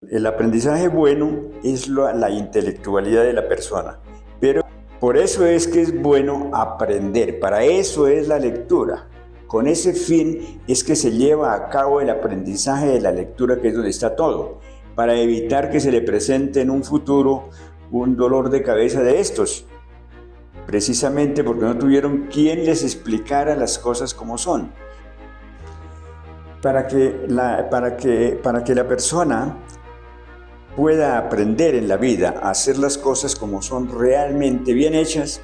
El aprendizaje bueno es la intelectualidad de la persona, pero por eso es que es bueno aprender, para eso es la lectura. Con ese fin es que se lleva a cabo el aprendizaje de la lectura, que es donde está todo, para evitar que se le presente en un futuro un dolor de cabeza de estos, precisamente porque no tuvieron quien les explicara las cosas como son. Para que la persona pueda aprender en la vida a hacer las cosas como son realmente bien hechas,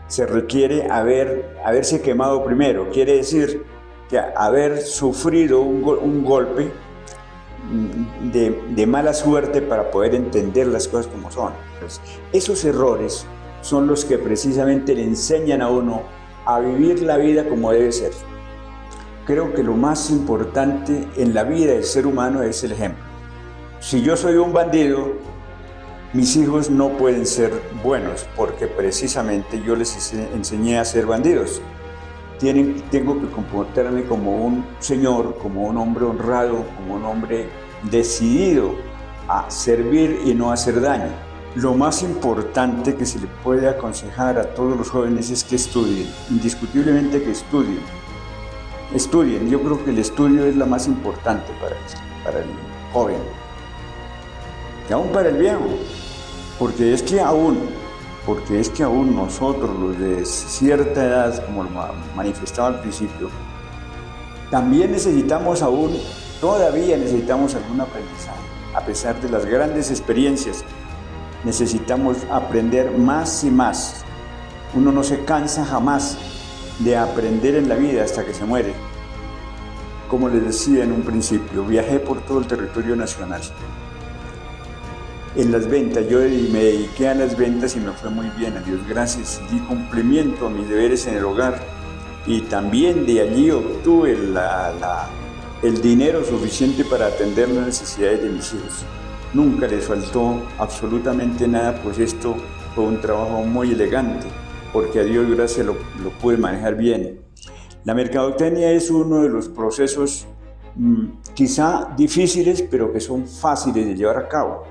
se requiere haberse quemado primero. Quiere decir que haber sufrido un golpe de mala suerte para poder entender las cosas como son. Pues esos errores son los que precisamente le enseñan a uno a vivir la vida como debe ser. Creo que lo más importante en la vida del ser humano es el ejemplo. Si yo soy un bandido, mis hijos no pueden ser buenos porque precisamente yo les enseñé a ser bandidos. Tengo que comportarme como un señor, como un hombre honrado, como un hombre decidido a servir y no a hacer daño. Lo más importante que se le puede aconsejar a todos los jóvenes es que estudien, indiscutiblemente que estudien. Estudien, yo creo que el estudio es la más importante para el joven. Y aún para el viejo, porque es que aún nosotros, los de cierta edad, como lo manifestaba al principio, también todavía necesitamos algún aprendizaje. A pesar de las grandes experiencias, necesitamos aprender más y más. Uno no se cansa jamás de aprender en la vida hasta que se muere. Como les decía en un principio, viajé por todo el territorio nacional. En las ventas, yo me dediqué a las ventas y me fue muy bien, a Dios gracias, di cumplimiento a mis deberes en el hogar y también de allí obtuve el dinero suficiente para atender las necesidades de mis hijos. Nunca les faltó absolutamente nada, pues esto fue un trabajo muy elegante, porque a Dios gracias lo pude manejar bien. La mercadotecnia es uno de los procesos quizá difíciles, pero que son fáciles de llevar a cabo.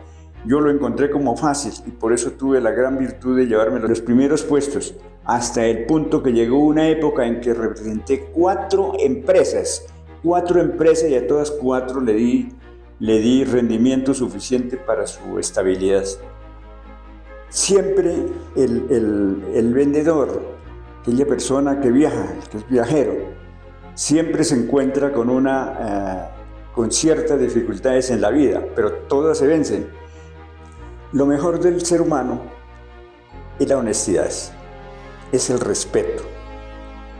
Yo lo encontré como fácil y por eso tuve la gran virtud de llevarme los primeros puestos, hasta el punto que llegó una época en que representé cuatro empresas y a todas cuatro le di rendimiento suficiente para su estabilidad. Siempre el vendedor, aquella persona que viaja, que es viajero, siempre se encuentra con ciertas dificultades en la vida, pero todas se vencen. Lo mejor del ser humano es la honestidad, es el respeto,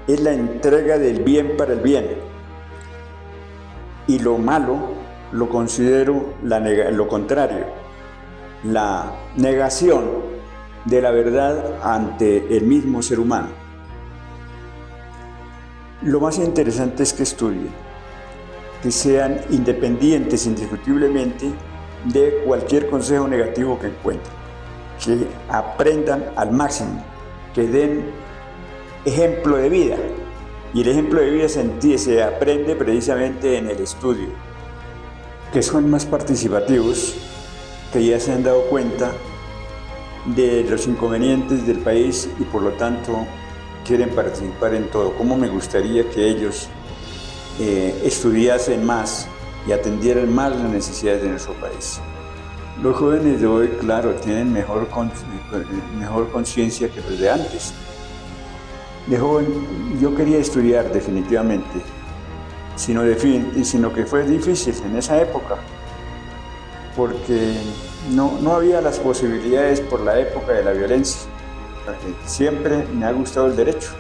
es la entrega del bien para el bien. Y lo malo lo considero lo contrario, la negación de la verdad ante el mismo ser humano. Lo más interesante es que estudien, que sean independientes indiscutiblemente de cualquier consejo negativo que encuentren, que aprendan al máximo, que den ejemplo de vida. Y el ejemplo de vida se aprende precisamente en el estudio, que son más participativos, que ya se han dado cuenta de los inconvenientes del país y por lo tanto quieren participar en todo. Cómo me gustaría que ellos estudiasen más y atendieran más las necesidades de nuestro país. Los jóvenes de hoy, claro, tienen mejor conciencia que los de antes. De joven yo quería estudiar definitivamente, sino que fue difícil en esa época, porque no había las posibilidades por la época de la violencia. Siempre me ha gustado el derecho.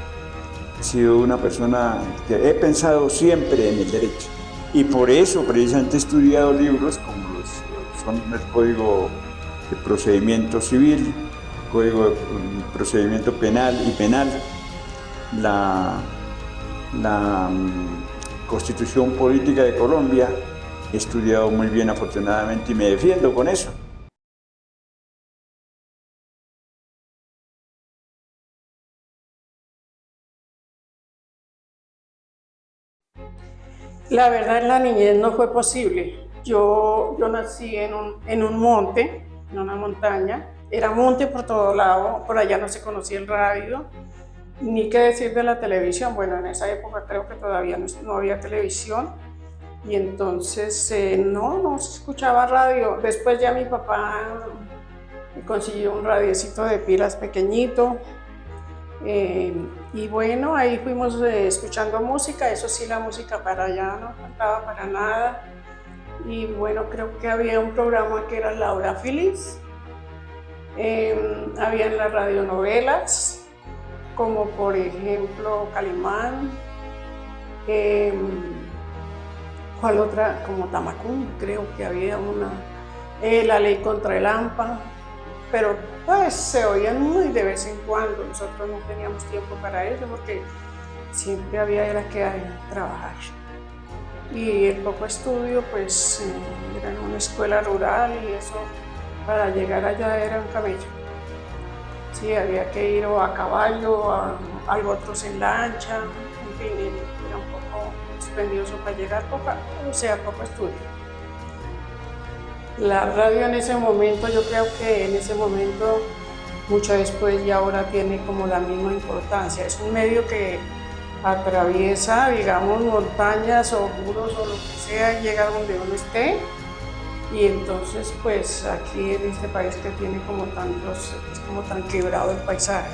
He sido una persona que he pensado siempre en el derecho. Y por eso precisamente he estudiado libros como son el Código de Procedimiento Civil, Código de Procedimiento Penal y Penal, la Constitución Política de Colombia. He estudiado muy bien afortunadamente y me defiendo con eso. La verdad, en la niñez no fue posible. yo nací en un monte, en una montaña. Era monte por todo lado, por allá no se conocía el radio, ni qué decir de la televisión. Bueno, en esa época creo que todavía no había televisión y entonces no se escuchaba radio. Después ya mi papá me consiguió un radiecito de pilas pequeñito. Y bueno, ahí fuimos escuchando música, eso sí, la música para allá no faltaba para nada. Y bueno, creo que había un programa que era La Hora Feliz. Habían las radionovelas, como por ejemplo Calimán, ¿cuál otra? Como Tamacún, creo que había una, La Ley contra el AMPA, pero pues se oían muy de vez en cuando. Nosotros no teníamos tiempo para eso porque siempre era que trabajar. Y el poco estudio pues era en una escuela rural y eso para llegar allá era un camello. Sí, había que ir o a caballo, algo otros en lancha, en fin, era un poco dispendioso para llegar, poco estudio. La radio en ese momento, yo creo que en ese momento, mucho después y ahora tiene como la misma importancia. Es un medio que atraviesa, digamos, montañas o muros o lo que sea, llega donde uno esté. Y entonces, pues aquí en este país que tiene como tantos, es como tan quebrado el paisaje.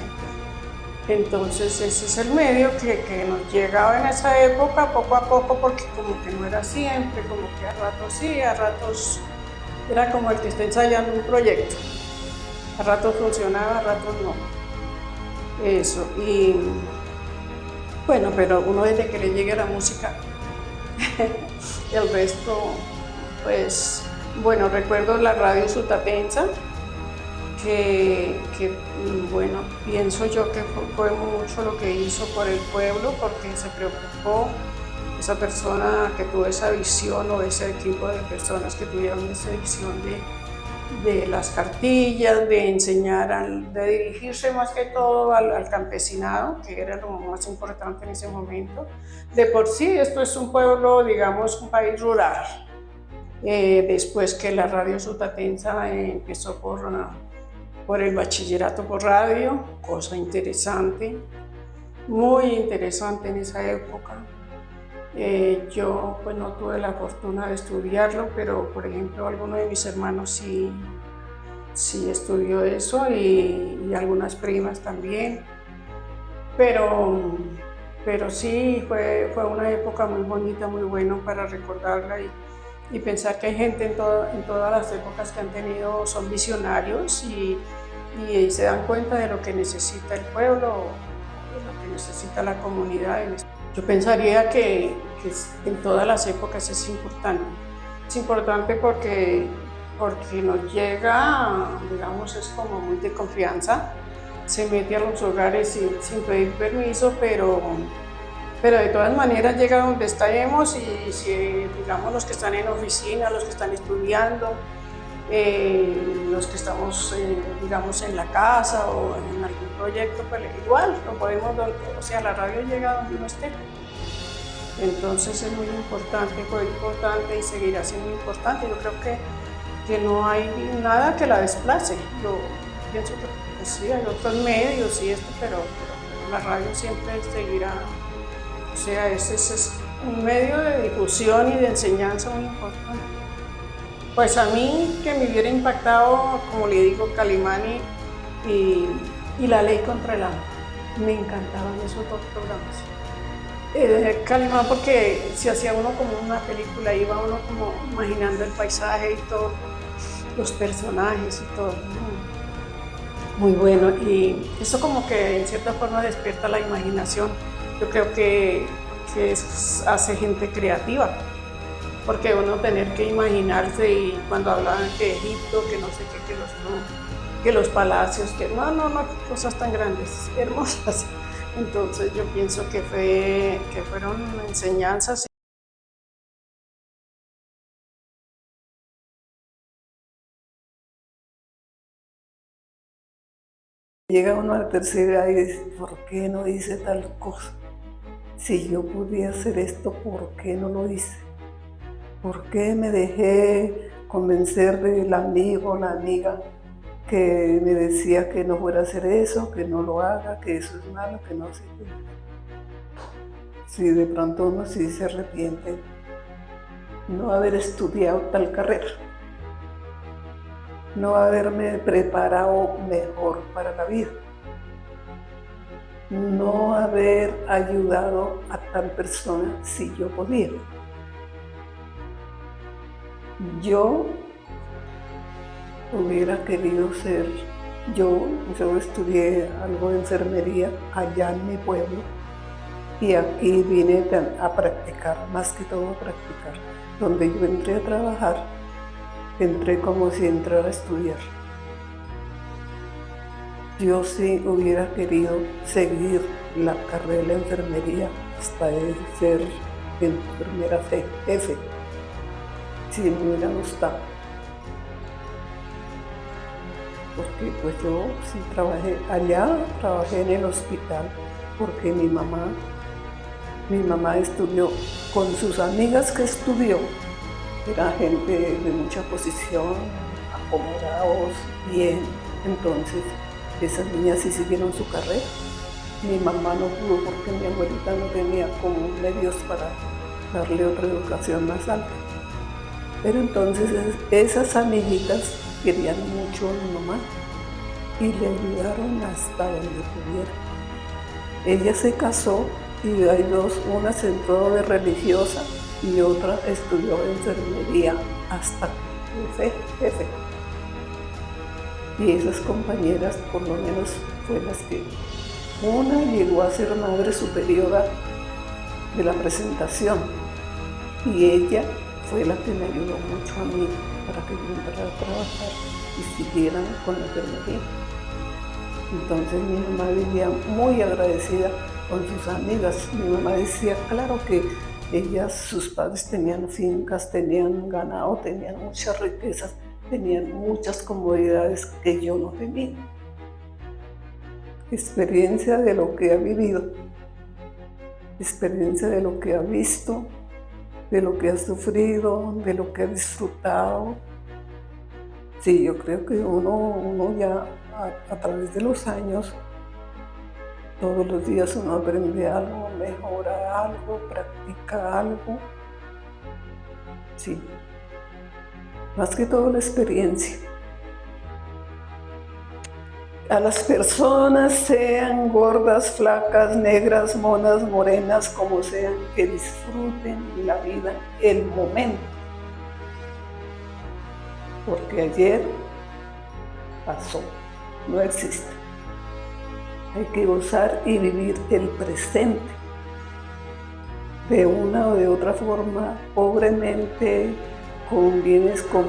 Entonces ese es el medio que nos llegaba en esa época, poco a poco, porque como que no era siempre, como que a ratos sí, a ratos era como el que está ensayando un proyecto. A ratos funcionaba, a ratos no. Eso, y bueno, pero uno desde que le llegue la música, el resto, pues, bueno, recuerdo la radio Sutatensa, que bueno, pienso yo que fue mucho lo que hizo por el pueblo, porque se preocupó esa persona que tuvo esa visión o ese equipo de personas que tuvieron esa visión de las cartillas, de enseñar, de dirigirse más que todo al campesinado, que era lo más importante en ese momento. De por sí, esto es un pueblo, digamos, un país rural. Después que la radio Sutatensa empezó por el bachillerato por radio, cosa interesante, muy interesante en esa época. Yo pues no tuve la fortuna de estudiarlo, pero por ejemplo alguno de mis hermanos sí estudió eso y algunas primas también. Pero sí fue una época muy bonita, muy buena para recordarla y pensar que hay gente en todas las épocas que han tenido, son visionarios y se dan cuenta de lo que necesita el pueblo, de lo que necesita la comunidad. Yo pensaría que en todas las épocas es importante. Es importante porque nos llega, digamos, es como muy de confianza, se mete a los hogares sin pedir permiso, pero de todas maneras llega donde estamos y si, digamos, los que están en oficina, los que están estudiando, los que estamos, digamos, en la casa o en algún proyecto, pues igual, lo podemos, o sea, la radio llega donde uno esté. Entonces es muy importante, fue importante y seguirá siendo importante. Yo creo que no hay nada que la desplace. Yo pienso que pues, sí, hay otros medios y esto, pero la radio siempre seguirá. O sea, ese es un medio de difusión y de enseñanza muy importante. Pues a mí que me hubiera impactado, como le digo, Calimán y La Ley contra el AMPA. Me encantaban esos dos programas. Calimán porque se hacía uno como una película, iba uno como imaginando el paisaje y todo, los personajes y todo. Muy bueno, y eso como que en cierta forma despierta la imaginación. Yo creo que hace gente creativa, porque uno tener que imaginarse y cuando hablaban que Egipto, que no sé qué, que los palacios, que no, cosas tan grandes, hermosas. Entonces yo pienso que fueron enseñanzas. Llega uno a la tercera edad y dice, ¿por qué no hice tal cosa? Si yo podía hacer esto, ¿por qué no lo hice? ¿Por qué me dejé convencer del amigo o la amiga que me decía que no fuera a hacer eso, que no lo haga, que eso es malo, que no sé qué? Si de pronto uno sí se arrepiente no haber estudiado tal carrera, no haberme preparado mejor para la vida, no haber ayudado a tal persona si yo podía. Yo hubiera querido ser, yo estudié algo de enfermería allá en mi pueblo y aquí vine a practicar, más que todo a practicar. Donde yo entré a trabajar, entré como si entrara a estudiar. Yo sí hubiera querido seguir la carrera de la enfermería hasta ser enfermera jefe, si me hubiera gustado. Porque pues yo sí trabajé en el hospital, porque mi mamá estudió con sus amigas que estudió, era gente de mucha posición, acomodados, bien, entonces esas niñas sí siguieron su carrera. Mi mamá no pudo porque mi abuelita no tenía como medios para darle otra educación más alta. Pero entonces esas amiguitas querían mucho a mi mamá y le ayudaron hasta donde pudieron. Ella se casó y hay dos, una se entró de religiosa y otra estudió enfermería hasta que fue jefe. Y esas compañeras, por lo menos, fue las que una llegó a ser madre superiora de la presentación y ella fue la que me ayudó mucho a mí para que yo entrara a trabajar y siguieran con la enfermería. Entonces mi mamá vivía muy agradecida con sus amigas. Mi mamá decía, claro que sus padres tenían fincas, tenían ganado, tenían muchas riquezas, tenían muchas comodidades que yo no tenía. Experiencia de lo que ha vivido, experiencia de lo que ha visto, de lo que ha sufrido, de lo que ha disfrutado. Sí, yo creo que uno ya a través de los años, todos los días uno aprende algo, mejora algo, practica algo. Sí, más que todo la experiencia. A las personas, sean gordas, flacas, negras, monas, morenas, como sean, que disfruten la vida, el momento. Porque ayer pasó, no existe. Hay que gozar y vivir el presente. De una o de otra forma, pobremente, con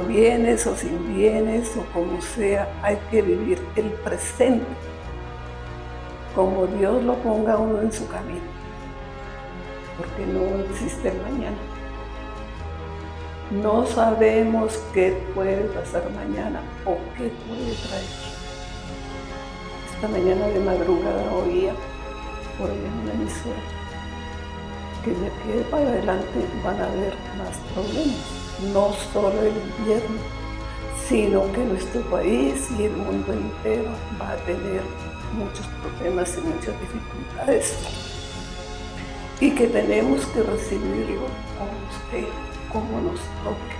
bienes o sin bienes o como sea, hay que vivir el presente, como Dios lo ponga a uno en su camino, porque no existe el mañana. No sabemos qué puede pasar mañana o qué puede traer. Esta mañana de madrugada oía por ahí en una emisora que de aquí para adelante van a haber más problemas. No solo el invierno, sino que nuestro país y el mundo entero va a tener muchos problemas y muchas dificultades. Y que tenemos que recibirlo como nos toque.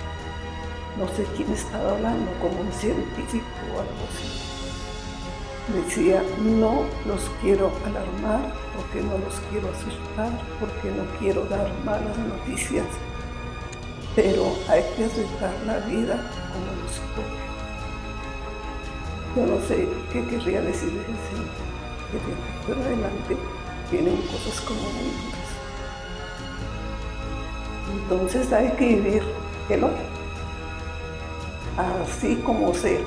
No sé quién estaba hablando, como un científico o algo así. Decía, no los quiero alarmar, porque no los quiero asustar, porque no quiero dar malas noticias. Pero hay que aceptar la vida como nos toque. Yo no sé qué querría decir ese señor, que de aquí por adelante vienen cosas como muy duras. Entonces hay que vivir el hoy, así como sea.